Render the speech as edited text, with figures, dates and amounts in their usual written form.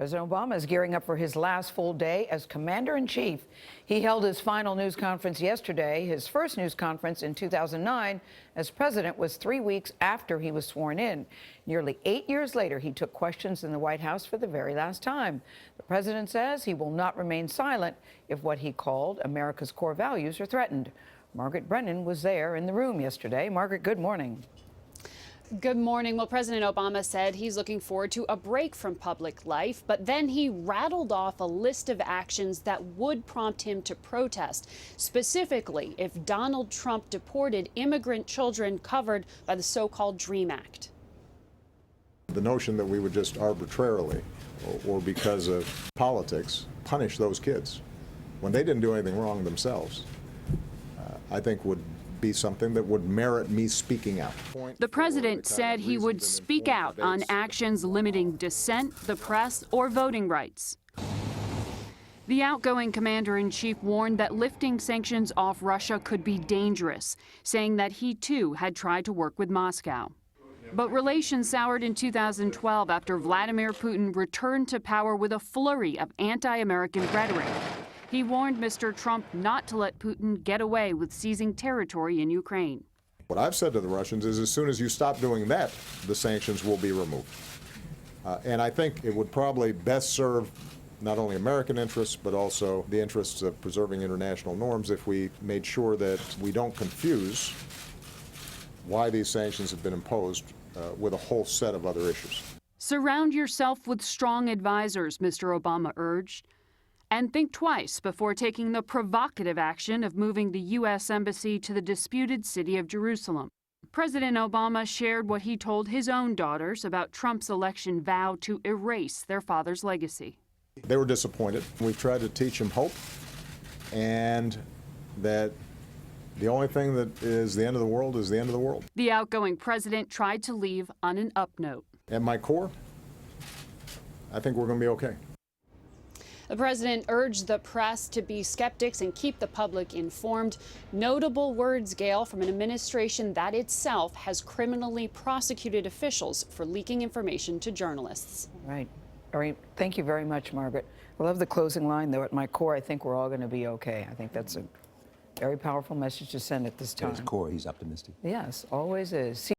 President Obama is gearing up for his last full day as commander-in-chief. He held his final news conference yesterday. His first news conference in 2009 as president was 3 weeks after he was sworn in. Nearly 8 years later, he took questions in the White House for the very last time. The president says he will not remain silent if what he called America's core values are threatened. Margaret Brennan was there in the room yesterday. Margaret, good morning. Good morning. Well, President Obama said he's looking forward to a break from public life, but then he rattled off a list of actions that would prompt him to protest, specifically if Donald Trump deported immigrant children covered by the so-called DREAM Act. The notion that we would just arbitrarily, or because of politics, punish those kids when they didn't do anything wrong themselves, I think would be something that would merit me speaking out. The president said he would speak out on actions limiting dissent, the press, or voting rights. The outgoing commander-in-chief warned that lifting sanctions off Russia could be dangerous, saying that he too had tried to work with Moscow. But relations soured in 2012 after Vladimir Putin returned to power with a flurry of anti-American rhetoric. He warned Mr. Trump not to let Putin get away with seizing territory in Ukraine. What I've said to the Russians is as soon as you stop doing that, the sanctions will be removed. And I think it would probably best serve not only American interests, but also the interests of preserving international norms if we made sure that we don't confuse why these sanctions have been imposed with a whole set of other issues. Surround yourself with strong advisors, Mr. Obama urged. And think twice before taking the provocative action of moving the U.S. Embassy to the disputed city of Jerusalem. President Obama shared what he told his own daughters about Trump's election vow to erase their father's legacy. They were disappointed. We've tried to teach them hope, and that the only thing that is the end of the world is the end of the world. The outgoing president tried to leave on an up note. At my core, I think we're going to be okay. The president urged the press to be skeptics and keep the public informed. Notable words, Gail, from an administration that itself has criminally prosecuted officials for leaking information to journalists. Right. All right. Thank you very much, Margaret. I love the closing line, though. At my core, I think we're all going to be okay. I think that's a very powerful message to send at this time. At his core, he's optimistic. Yes, always is.